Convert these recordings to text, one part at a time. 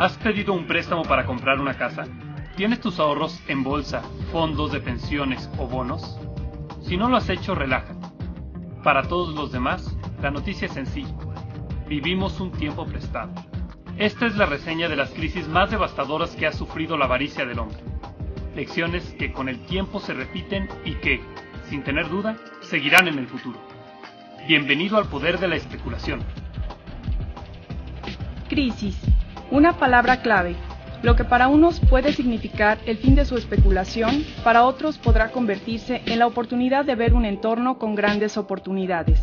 ¿Has pedido un préstamo para comprar una casa? ¿Tienes tus ahorros en bolsa, fondos de pensiones o bonos? Si no lo has hecho, relájate. Para todos los demás, la noticia es sencilla. Vivimos un tiempo prestado. Esta es la reseña de las crisis más devastadoras que ha sufrido la avaricia del hombre. Lecciones que con el tiempo se repiten y que, sin tener duda, seguirán en el futuro. Bienvenido al poder de la especulación. Crisis, una palabra clave. Lo que para unos puede significar el fin de su especulación, para otros podrá convertirse en la oportunidad de ver un entorno con grandes oportunidades.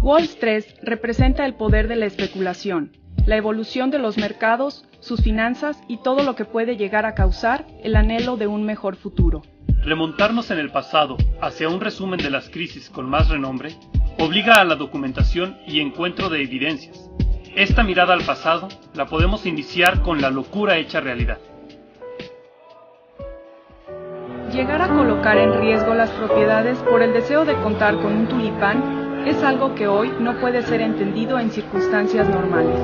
Wall Street representa el poder de la especulación, la evolución de los mercados, sus finanzas y todo lo que puede llegar a causar el anhelo de un mejor futuro. Remontarnos en el pasado hacia un resumen de las crisis con más renombre obliga a la documentación y encuentro de evidencias. Esta mirada al pasado la podemos iniciar con la locura hecha realidad. Llegar a colocar en riesgo las propiedades por el deseo de contar con un tulipán es algo que hoy no puede ser entendido en circunstancias normales.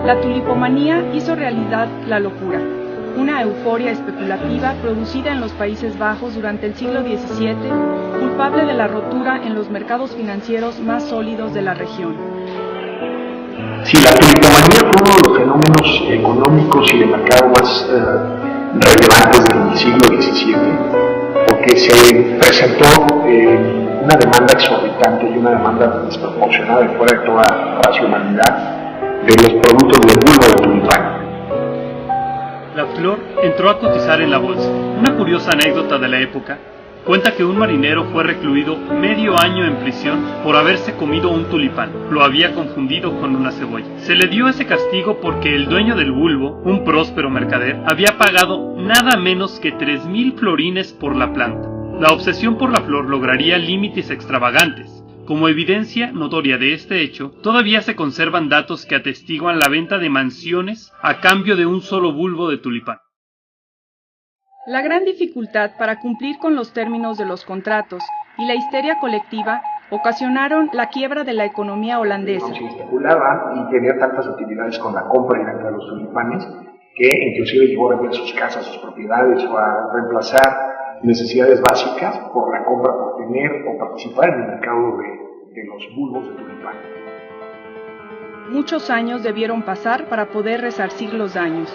La tulipomanía hizo realidad la locura, una euforia especulativa producida en los Países Bajos durante el siglo XVII, culpable de la rotura en los mercados financieros más sólidos de la región. Sí, la tulipomanía fue uno de los fenómenos económicos y de mercado más relevantes del siglo XVII, porque se presentó una demanda exorbitante y una demanda desproporcionada y fuera de toda racionalidad de los productos del bulbo de tulipán. La flor entró a cotizar en la bolsa. Una curiosa anécdota de la época cuenta que un marinero fue recluido medio año en prisión por haberse comido un tulipán. Lo había confundido con una cebolla. Se le dio ese castigo porque el dueño del bulbo, un próspero mercader, había pagado nada menos que 3,000 florines por la planta. La obsesión por la flor lograría límites extravagantes. Como evidencia notoria de este hecho, todavía se conservan datos que atestiguan la venta de mansiones a cambio de un solo bulbo de tulipán. La gran dificultad para cumplir con los términos de los contratos y la histeria colectiva ocasionaron la quiebra de la economía holandesa. Se especulaba y tenía tantas utilidades con la compra y venta de los tulipanes que inclusive llegó a vender sus casas, sus propiedades o a reemplazar necesidades básicas por la compra, por tener o participar en el mercado de los bulbos de tulipán. Muchos años debieron pasar para poder resarcir los daños.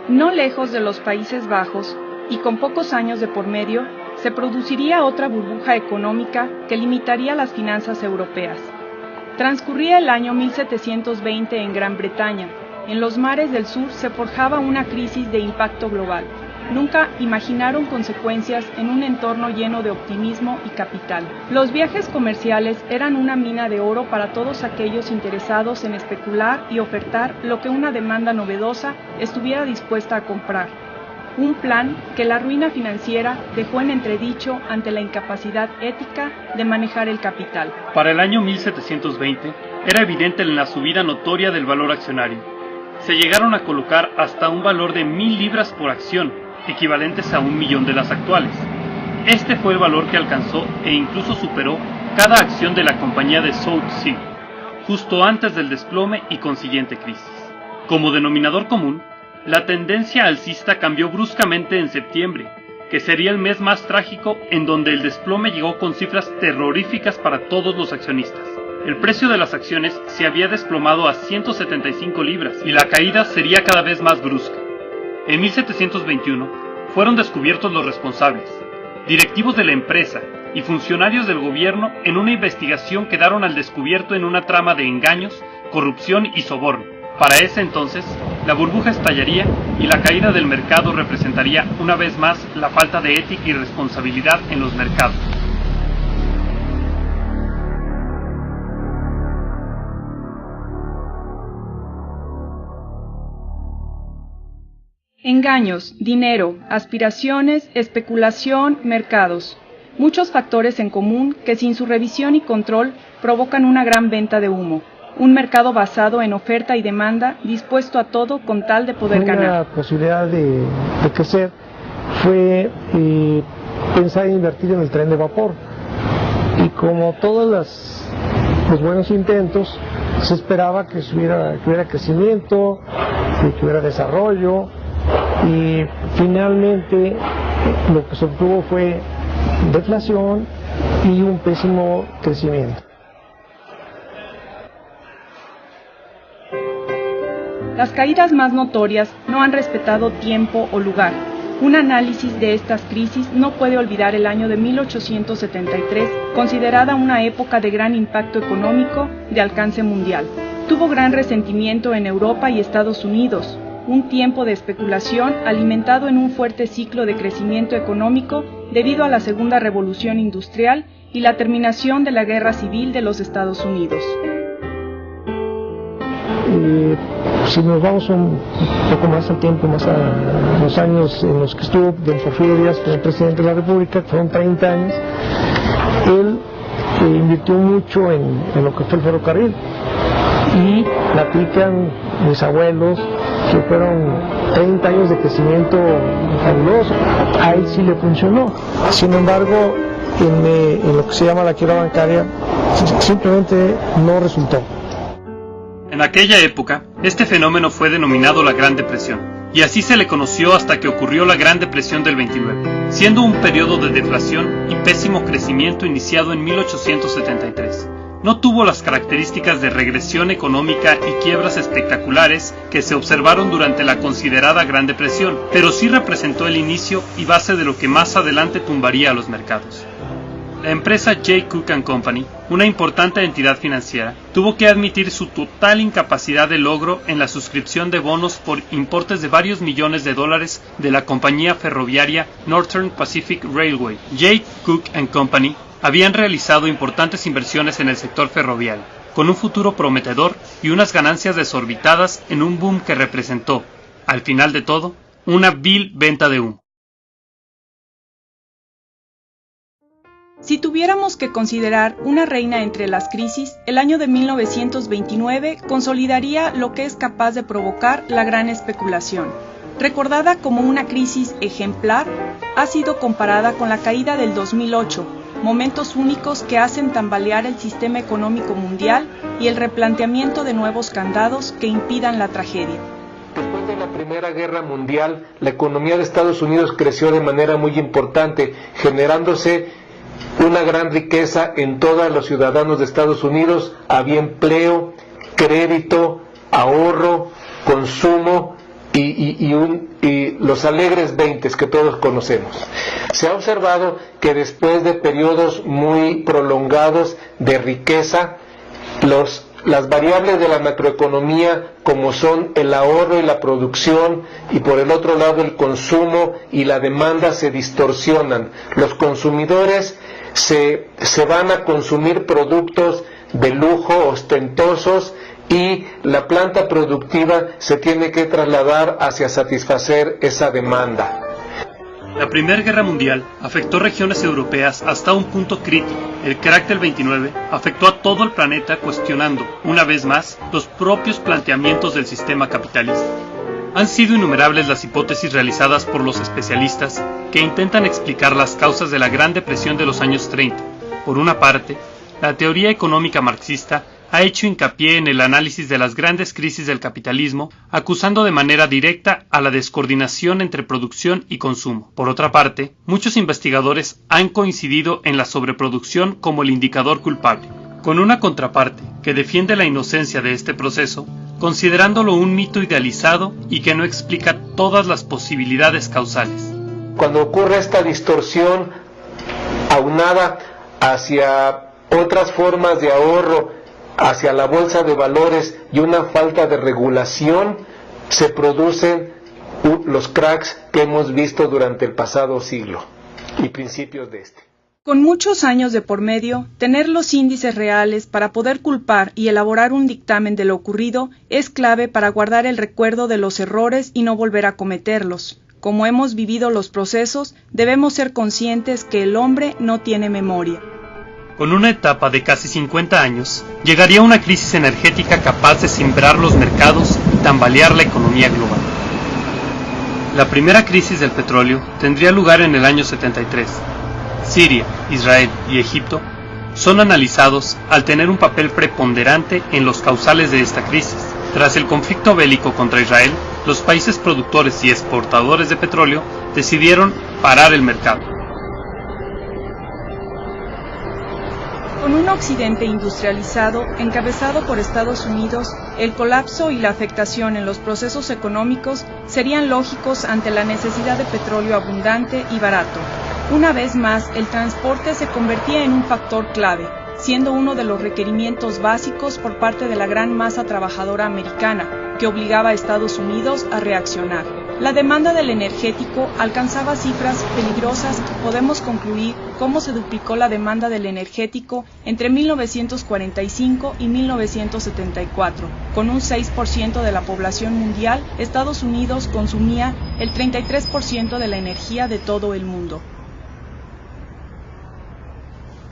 No lejos de los Países Bajos, y con pocos años de por medio, se produciría otra burbuja económica que limitaría las finanzas europeas. Transcurría el año 1720 en Gran Bretaña. En los mares del sur se forjaba una crisis de impacto global. Nunca imaginaron consecuencias en un entorno lleno de optimismo y capital. Los viajes comerciales eran una mina de oro para todos aquellos interesados en especular y ofertar lo que una demanda novedosa estuviera dispuesta a comprar. Un plan que la ruina financiera dejó en entredicho ante la incapacidad ética de manejar el capital. Para el año 1720 era evidente la subida notoria del valor accionario. Se llegaron a colocar hasta un valor de 1,000 libras por acción, equivalentes a 1.000.000 de las actuales. Este fue el valor que alcanzó e incluso superó cada acción de la compañía de South Sea, justo antes del desplome y consiguiente crisis. Como denominador común, la tendencia alcista cambió bruscamente en septiembre, que sería el mes más trágico en donde el desplome llegó con cifras terroríficas para todos los accionistas. El precio de las acciones se había desplomado a 175 libras y la caída sería cada vez más brusca. En 1721 fueron descubiertos los responsables, directivos de la empresa y funcionarios del gobierno en una investigación quedaron al descubierto en una trama de engaños, corrupción y soborno. Para ese entonces, la burbuja estallaría y la caída del mercado representaría una vez más la falta de ética y responsabilidad en los mercados. Engaños, dinero, aspiraciones, especulación, mercados. Muchos factores en común que sin su revisión y control provocan una gran venta de humo. Un mercado basado en oferta y demanda, dispuesto a todo con tal de poder ganar. La posibilidad de crecer fue pensar en invertir en el tren de vapor. Y como todos los buenos intentos, se esperaba que hubiera crecimiento, que hubiera desarrollo, y finalmente lo que se obtuvo fue deflación y un pésimo crecimiento. Las caídas más notorias no han respetado tiempo o lugar. Un análisis de estas crisis no puede olvidar el año de 1873, considerada una época de gran impacto económico de alcance mundial. Tuvo gran resentimiento en Europa y Estados Unidos, un tiempo de especulación alimentado en un fuerte ciclo de crecimiento económico debido a la Segunda Revolución Industrial y la terminación de la Guerra Civil de los Estados Unidos. Si nos vamos un poco más al tiempo, más a los años en los que estuvo don Porfirio Díaz como presidente de la República, que fueron 30 años, él invirtió mucho en lo que fue el ferrocarril, y platican mis abuelos que fueron 30 años de crecimiento fabuloso. A él sí le funcionó. Sin embargo, en lo que se llama la quiebra bancaria, simplemente no resultó. En aquella época, este fenómeno fue denominado la Gran Depresión, y así se le conoció hasta que ocurrió la Gran Depresión del 29, siendo un periodo de deflación y pésimo crecimiento iniciado en 1873. No tuvo las características de regresión económica y quiebras espectaculares que se observaron durante la considerada Gran Depresión, pero sí representó el inicio y base de lo que más adelante tumbaría a los mercados. La empresa Jay Cooke & Company, una importante entidad financiera, tuvo que admitir su total incapacidad de logro en la suscripción de bonos por importes de varios millones de dólares de la compañía ferroviaria Northern Pacific Railway. Jay Cooke & Company habían realizado importantes inversiones en el sector ferroviario, con un futuro prometedor y unas ganancias desorbitadas en un boom que representó, al final de todo, una vil venta de humo. Si tuviéramos que considerar una reina entre las crisis, el año de 1929 consolidaría lo que es capaz de provocar la gran especulación. Recordada como una crisis ejemplar, ha sido comparada con la caída del 2008, momentos únicos que hacen tambalear el sistema económico mundial y el replanteamiento de nuevos candados que impidan la tragedia. Después de la Primera Guerra Mundial, la economía de Estados Unidos creció de manera muy importante, generándose una gran riqueza en todos los ciudadanos de Estados Unidos. Había empleo, crédito, ahorro, consumo y los alegres 20 que todos conocemos. Se ha observado que después de periodos muy prolongados de riqueza, las variables de la macroeconomía, como son el ahorro y la producción, y por el otro lado el consumo y la demanda, se distorsionan. Los consumidores se van a consumir productos de lujo, ostentosos, y la planta productiva se tiene que trasladar hacia satisfacer esa demanda. La Primera Guerra Mundial afectó regiones europeas hasta un punto crítico. El crack del 29 afectó a todo el planeta, cuestionando, una vez más, los propios planteamientos del sistema capitalista. Han sido innumerables las hipótesis realizadas por los especialistas que intentan explicar las causas de la Gran Depresión de los años 30. Por una parte, la teoría económica marxista ha hecho hincapié en el análisis de las grandes crisis del capitalismo, acusando de manera directa a la descoordinación entre producción y consumo. Por otra parte, muchos investigadores han coincidido en la sobreproducción como el indicador culpable, con una contraparte que defiende la inocencia de este proceso, considerándolo un mito idealizado y que no explica todas las posibilidades causales. Cuando ocurre esta distorsión aunada hacia otras formas de ahorro, hacia la bolsa de valores y una falta de regulación, se producen los cracks que hemos visto durante el pasado siglo y principios de este. Con muchos años de por medio, tener los índices reales para poder culpar y elaborar un dictamen de lo ocurrido es clave para guardar el recuerdo de los errores y no volver a cometerlos. Como hemos vivido los procesos, debemos ser conscientes que el hombre no tiene memoria. Con una etapa de casi 50 años, llegaría una crisis energética capaz de cimbrar los mercados y tambalear la economía global. La primera crisis del petróleo tendría lugar en el año 73. Siria, Israel y Egipto son analizados al tener un papel preponderante en los causales de esta crisis. Tras el conflicto bélico contra Israel, los países productores y exportadores de petróleo decidieron parar el mercado. Con un occidente industrializado, encabezado por Estados Unidos, el colapso y la afectación en los procesos económicos serían lógicos ante la necesidad de petróleo abundante y barato. Una vez más, el transporte se convertía en un factor clave, siendo uno de los requerimientos básicos por parte de la gran masa trabajadora americana, que obligaba a Estados Unidos a reaccionar. La demanda del energético alcanzaba cifras peligrosas y podemos concluir cómo se duplicó la demanda del energético entre 1945 y 1974. Con un 6% de la población mundial, Estados Unidos consumía el 33% de la energía de todo el mundo.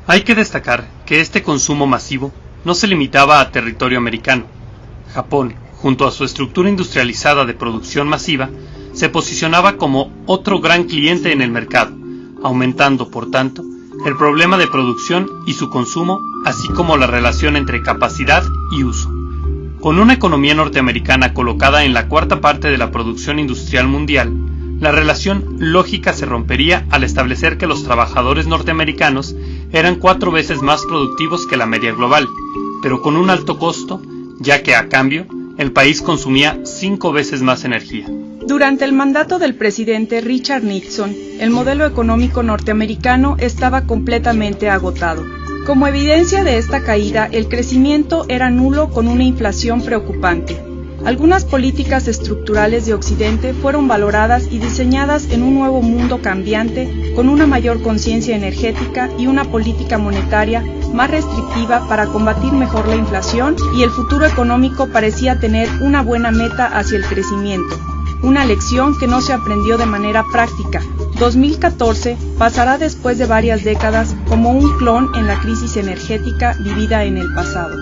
Hay que destacar que este consumo masivo no se limitaba a territorio americano. Japón, junto a su estructura industrializada de producción masiva, se posicionaba como otro gran cliente en el mercado, aumentando, por tanto, el problema de producción y su consumo, así como la relación entre capacidad y uso. Con una economía norteamericana colocada en la cuarta parte de la producción industrial mundial, la relación lógica se rompería al establecer que los trabajadores norteamericanos eran 4 veces más productivos que la media global, pero con un alto costo, ya que a cambio, el país consumía 5 veces más energía. Durante el mandato del presidente Richard Nixon, el modelo económico norteamericano estaba completamente agotado. Como evidencia de esta caída, el crecimiento era nulo con una inflación preocupante. Algunas políticas estructurales de Occidente fueron valoradas y diseñadas en un nuevo mundo cambiante, con una mayor conciencia energética y una política monetaria más restrictiva para combatir mejor la inflación, y el futuro económico parecía tener una buena meta hacia el crecimiento. Una lección que no se aprendió de manera práctica. 2014 pasará después de varias décadas como un clon en la crisis energética vivida en el pasado.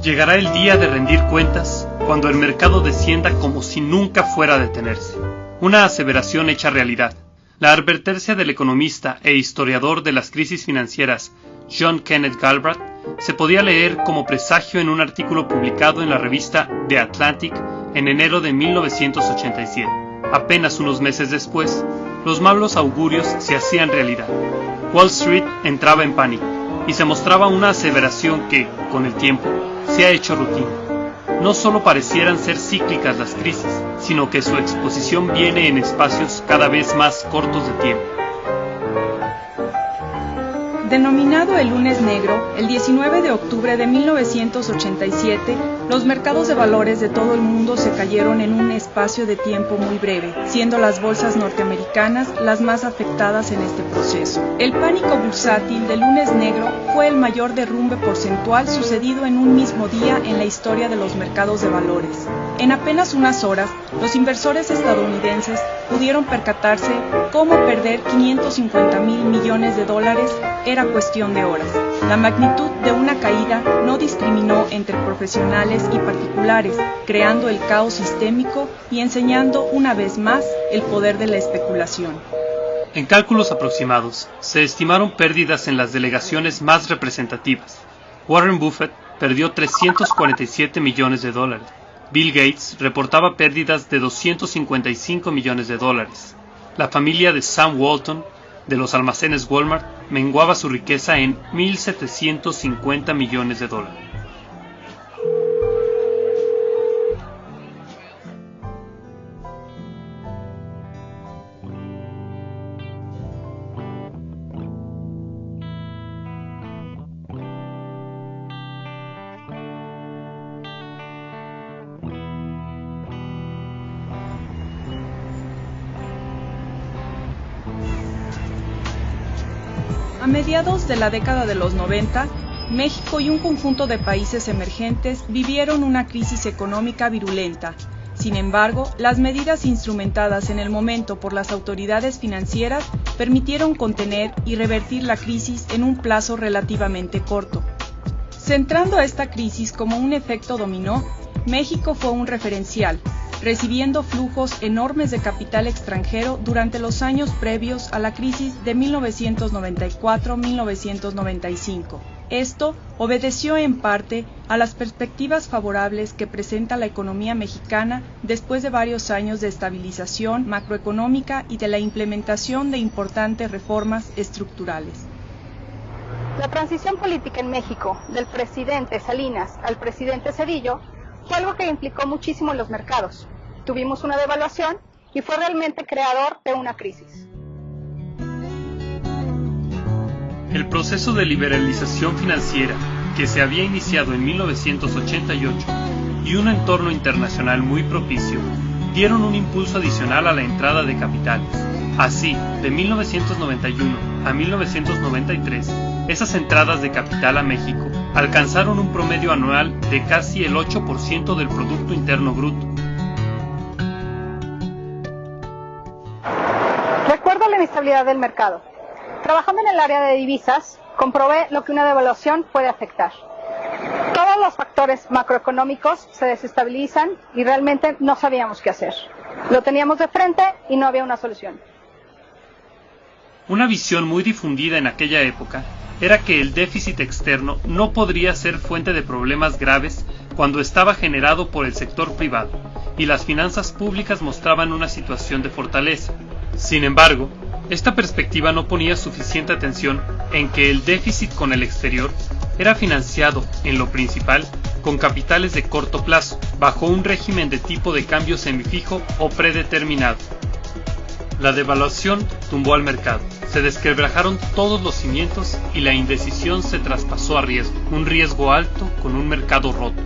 Llegará el día de rendir cuentas cuando el mercado descienda como si nunca fuera a detenerse. Una aseveración hecha realidad. La advertencia del economista e historiador de las crisis financieras John Kenneth Galbraith se podía leer como presagio en un artículo publicado en la revista The Atlantic en enero de 1987. Apenas unos meses después, los malos augurios se hacían realidad. Wall Street entraba en pánico y se mostraba una aseveración que, con el tiempo, se ha hecho rutina. No solo parecieran ser cíclicas las crisis, sino que su exposición viene en espacios cada vez más cortos de tiempo. Denominado el Lunes Negro, el 19 de octubre de 1987, los mercados de valores de todo el mundo se cayeron en un espacio de tiempo muy breve, siendo las bolsas norteamericanas las más afectadas en este proceso. El pánico bursátil del Lunes Negro fue el mayor derrumbe porcentual sucedido en un mismo día en la historia de los mercados de valores. En apenas unas horas, los inversores estadounidenses pudieron percatarse cómo perder $550,000 millones era cuestión de horas. La magnitud de una caída no discriminó entre profesionales y particulares, creando el caos sistémico y enseñando una vez más el poder de la especulación. En cálculos aproximados, se estimaron pérdidas en las delegaciones más representativas. Warren Buffett perdió $347 millones. Bill Gates reportaba pérdidas de $255 millones. La familia de Sam Walton, de los almacenes Walmart, menguaba su riqueza en $1,750 millones. A mediados de la década de los 90, México y un conjunto de países emergentes vivieron una crisis económica virulenta. Sin embargo, las medidas instrumentadas en el momento por las autoridades financieras permitieron contener y revertir la crisis en un plazo relativamente corto. Centrando a esta crisis como un efecto dominó, México fue un referencial. recibiendo flujos enormes de capital extranjero durante los años previos a la crisis de 1994-1995. Esto obedeció en parte a las perspectivas favorables que presenta la economía mexicana después de varios años de estabilización macroeconómica y de la implementación de importantes reformas estructurales. La transición política en México del presidente Salinas al presidente Zedillo fue algo que implicó muchísimo en los mercados. Tuvimos una devaluación y fue realmente creador de una crisis. El proceso de liberalización financiera que se había iniciado en 1988 y un entorno internacional muy propicio dieron un impulso adicional a la entrada de capitales. Así, de 1991 a 1993, esas entradas de capital a México alcanzaron un promedio anual de casi el 8% del Producto Interno Bruto. Recuerdo la inestabilidad del mercado. Trabajando en el área de divisas, comprobé lo que una devaluación puede afectar. Todos los factores macroeconómicos se desestabilizan y realmente no sabíamos qué hacer. Lo teníamos de frente y no había una solución. Una visión muy difundida en aquella época era que el déficit externo no podría ser fuente de problemas graves cuando estaba generado por el sector privado y las finanzas públicas mostraban una situación de fortaleza. Sin embargo, esta perspectiva no ponía suficiente atención en que el déficit con el exterior era financiado, en lo principal, con capitales de corto plazo, bajo un régimen de tipo de cambio semifijo o predeterminado. La devaluación tumbó al mercado, se desquebrajaron todos los cimientos y la indecisión se traspasó a riesgo, un riesgo alto con un mercado roto.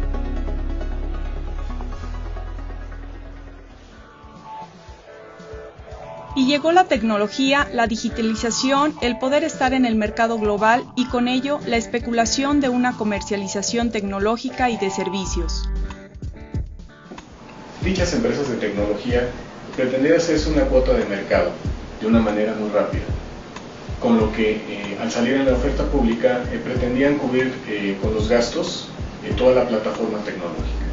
Y llegó la tecnología, la digitalización, el poder estar en el mercado global y con ello la especulación de una comercialización tecnológica y de servicios. Dichas empresas de tecnología pretendían hacerse una cuota de mercado de una manera muy rápida, con lo que al salir en la oferta pública pretendían cubrir con los gastos toda la plataforma tecnológica.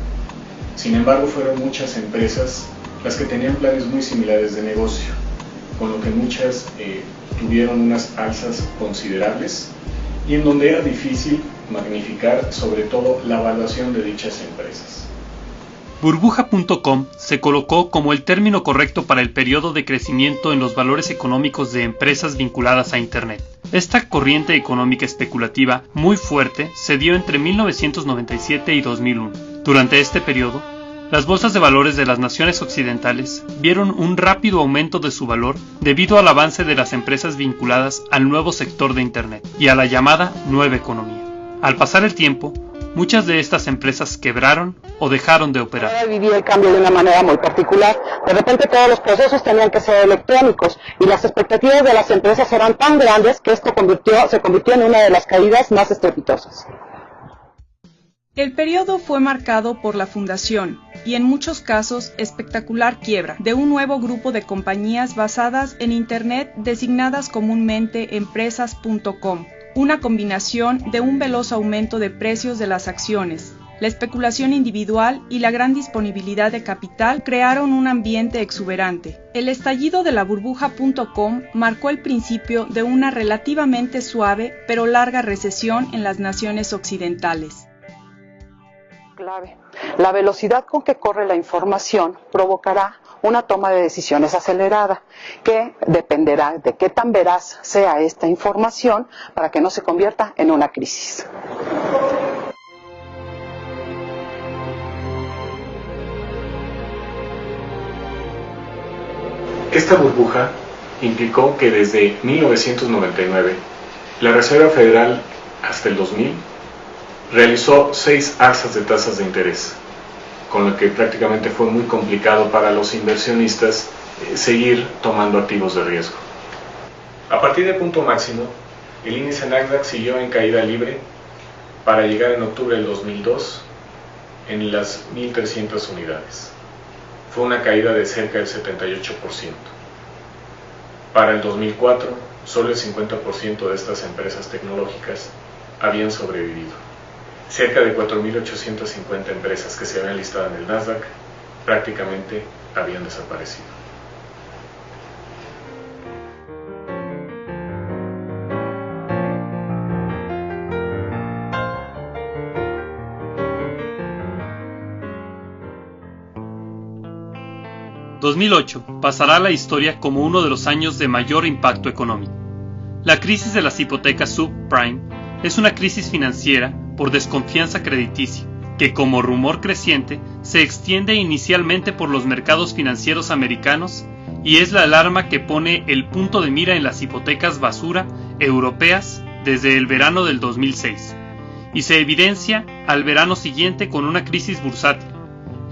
Sin embargo, fueron muchas empresas las que tenían planes muy similares de negocio, con lo que muchas tuvieron unas alzas considerables y en donde era difícil magnificar sobre todo la evaluación de dichas empresas. Burbuja.com se colocó como el término correcto para el periodo de crecimiento en los valores económicos de empresas vinculadas a Internet. Esta corriente económica especulativa muy fuerte se dio entre 1997 y 2001. Durante este periodo, las bolsas de valores de las naciones occidentales vieron un rápido aumento de su valor debido al avance de las empresas vinculadas al nuevo sector de Internet y a la llamada nueva economía. Al pasar el tiempo, muchas de estas empresas quebraron o dejaron de operar. Ahora viví el cambio de una manera muy particular. De repente todos los procesos tenían que ser electrónicos y las expectativas de las empresas eran tan grandes que esto se convirtió en una de las caídas más estrepitosas. El periodo fue marcado por la fundación y en muchos casos espectacular quiebra de un nuevo grupo de compañías basadas en Internet designadas comúnmente empresas.com, una combinación de un veloz aumento de precios de las acciones, la especulación individual y la gran disponibilidad de capital crearon un ambiente exuberante. El estallido de la burbuja.com marcó el principio de una relativamente suave pero larga recesión en las naciones occidentales. Clave. La velocidad con que corre la información provocará una toma de decisiones acelerada, que dependerá de qué tan veraz sea esta información para que no se convierta en una crisis. Esta burbuja implicó que desde 1999, la Reserva Federal hasta el 2000 realizó 6 alzas de tasas de interés, con lo que prácticamente fue muy complicado para los inversionistas seguir tomando activos de riesgo. A partir del punto máximo, el índice Nasdaq siguió en caída libre para llegar en octubre del 2002 en las 1.300 unidades. Fue una caída de cerca del 78%. Para el 2004, solo el 50% de estas empresas tecnológicas habían sobrevivido. Cerca de 4.850 empresas que se habían listado en el Nasdaq prácticamente habían desaparecido. ...2008 pasará a la historia como uno de los años de mayor impacto económico. La crisis de las hipotecas subprime es una crisis financiera por desconfianza crediticia, que como rumor creciente se extiende inicialmente por los mercados financieros americanos y es la alarma que pone el punto de mira en las hipotecas basura europeas desde el verano del 2006, y se evidencia al verano siguiente con una crisis bursátil.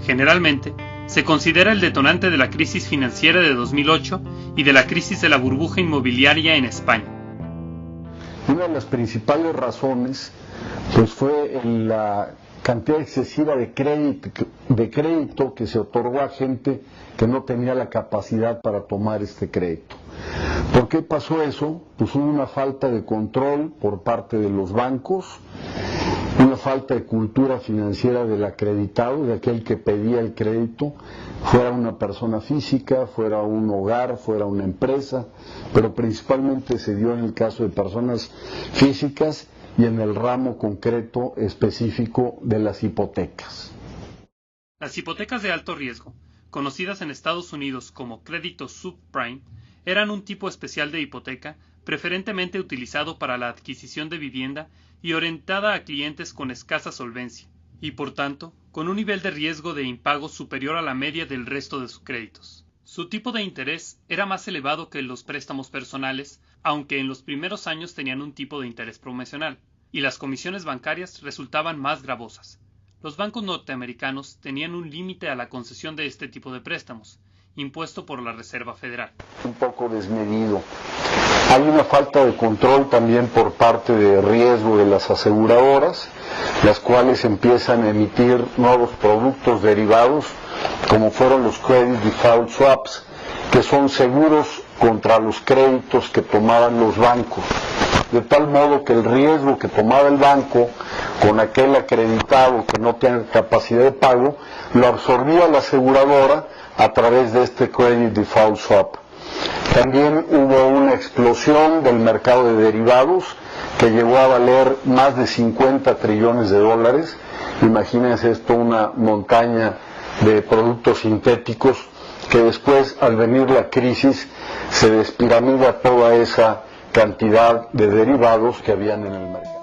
Generalmente, se considera el detonante de la crisis financiera de 2008 y de la crisis de la burbuja inmobiliaria en España. Una de las principales razones pues fue la cantidad excesiva de crédito que se otorgó a gente que no tenía la capacidad para tomar este crédito. ¿Por qué pasó eso? Pues hubo una falta de control por parte de los bancos, una falta de cultura financiera del acreditado, de aquel que pedía el crédito, fuera una persona física, fuera un hogar, fuera una empresa, pero principalmente se dio en el caso de personas físicas y en el ramo concreto específico de las hipotecas. Las hipotecas de alto riesgo, conocidas en Estados Unidos como créditos subprime, eran un tipo especial de hipoteca preferentemente utilizado para la adquisición de vivienda y orientada a clientes con escasa solvencia, y por tanto, con un nivel de riesgo de impago superior a la media del resto de sus créditos. Su tipo de interés era más elevado que los préstamos personales, aunque en los primeros años tenían un tipo de interés promocional, y las comisiones bancarias resultaban más gravosas. Los bancos norteamericanos tenían un límite a la concesión de este tipo de préstamos, impuesto por la Reserva Federal. Un poco desmedido. Hay una falta de control también por parte de riesgo de las aseguradoras, las cuales empiezan a emitir nuevos productos derivados, como fueron los Credit Default Swaps, que son seguros contra los créditos que tomaban los bancos, de tal modo que el riesgo que tomaba el banco con aquel acreditado que no tiene capacidad de pago, lo absorbía la aseguradora a través de este Credit Default Swap. También hubo una explosión del mercado de derivados que llegó a valer más de 50 trillones de dólares. Imagínense esto, una montaña de productos sintéticos que después, al venir la crisis, se despiramida toda esa cantidad de derivados que habían en el mercado.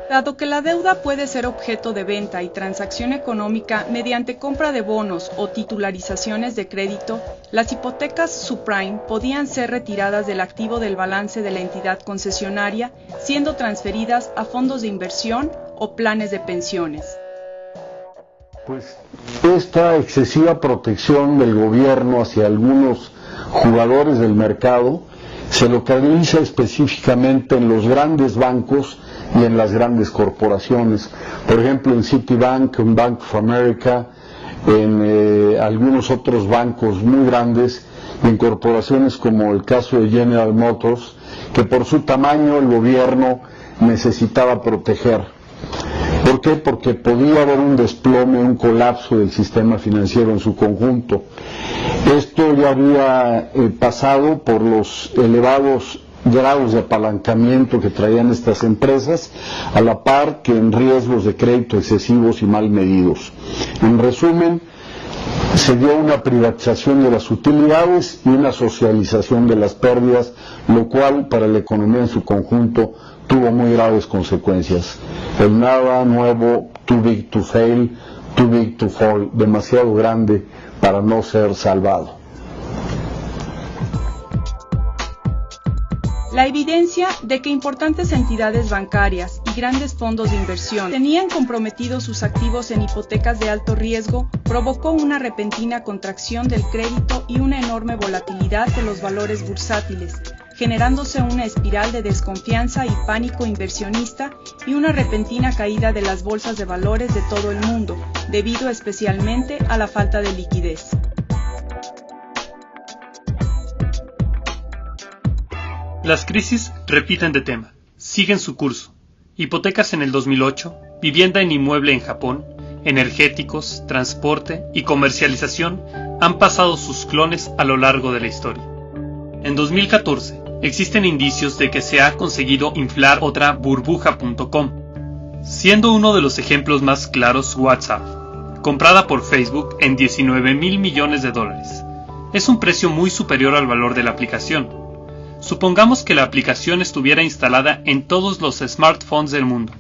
Dado que la deuda puede ser objeto de venta y transacción económica mediante compra de bonos o titularizaciones de crédito, las hipotecas subprime podían ser retiradas del activo del balance de la entidad concesionaria, siendo transferidas a fondos de inversión o planes de pensiones. Pues esta excesiva protección del gobierno hacia algunos jugadores del mercado se localiza específicamente en los grandes bancos y en las grandes corporaciones, por ejemplo en Citibank, en Bank of America, en algunos otros bancos muy grandes, en corporaciones como el caso de General Motors, que por su tamaño el gobierno necesitaba proteger. ¿Por qué? Porque podía haber un desplome, un colapso del sistema financiero en su conjunto. Esto ya había pasado por los elevados grados de apalancamiento que traían estas empresas, a la par que en riesgos de crédito excesivos y mal medidos. En resumen, se dio una privatización de las utilidades y una socialización de las pérdidas, lo cual para la economía en su conjunto tuvo muy graves consecuencias. El nada nuevo, too big to fail, too big to fall, demasiado grande para no ser salvado. La evidencia de que importantes entidades bancarias y grandes fondos de inversión tenían comprometidos sus activos en hipotecas de alto riesgo provocó una repentina contracción del crédito y una enorme volatilidad de los valores bursátiles, generándose una espiral de desconfianza y pánico inversionista y una repentina caída de las bolsas de valores de todo el mundo, debido especialmente a la falta de liquidez. Las crisis repiten de tema, siguen su curso. Hipotecas en el 2008, vivienda en inmueble en Japón, energéticos, transporte y comercialización han pasado sus clones a lo largo de la historia. En 2014, existen indicios de que se ha conseguido inflar otra burbuja.com, siendo uno de los ejemplos más claros WhatsApp, comprada por Facebook en $19,000 millones. Es un precio muy superior al valor de la aplicación. Supongamos que la aplicación estuviera instalada en todos los smartphones del mundo,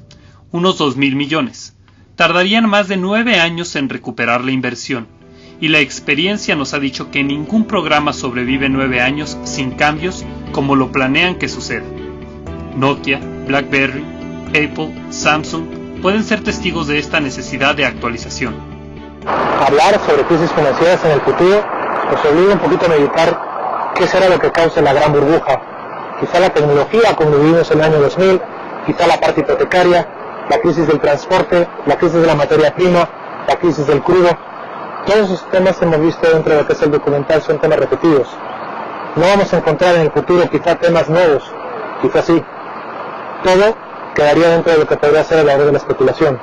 unos 2,000 millones. Tardarían más de 9 años en recuperar la inversión, y la experiencia nos ha dicho que ningún programa sobrevive 9 años sin cambios como lo planean que suceda. Nokia, BlackBerry, Apple, Samsung pueden ser testigos de esta necesidad de actualización. Hablar sobre crisis financieras en el futuro nos obliga un poquito a meditar qué será lo que cause la gran burbuja. Quizá la tecnología, como vivimos en el año 2000, quizá la parte hipotecaria, la crisis del transporte, la crisis de la materia prima, la crisis del crudo. Todos esos temas que hemos visto dentro de lo que es el documental son temas repetidos. No vamos a encontrar en el futuro quizá temas nuevos, quizá sí. Todo quedaría dentro de lo que podría ser el área de la especulación.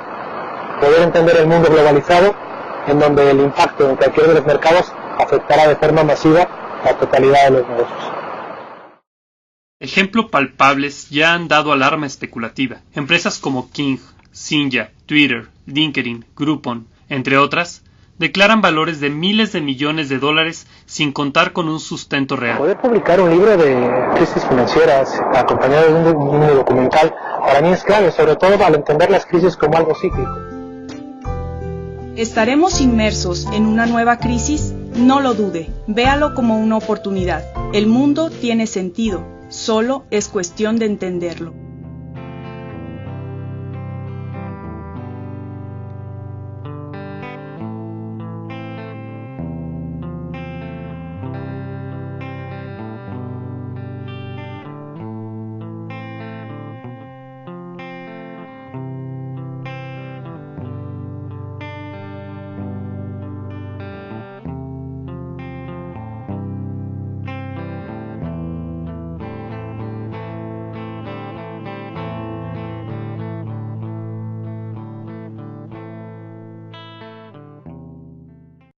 Poder entender el mundo globalizado, en donde el impacto en cualquiera de los mercados afectará de forma masiva la totalidad de los negocios. Ejemplos palpables ya han dado alarma especulativa. Empresas como King, Sinja, Twitter, LinkedIn, Groupon, entre otras, declaran valores de miles de millones de dólares sin contar con un sustento real. Poder publicar un libro de crisis financieras acompañado de un documental para mí es clave, sobre todo al entender las crisis como algo cíclico. ¿Estaremos inmersos en una nueva crisis? No lo dude, véalo como una oportunidad. El mundo tiene sentido, solo es cuestión de entenderlo.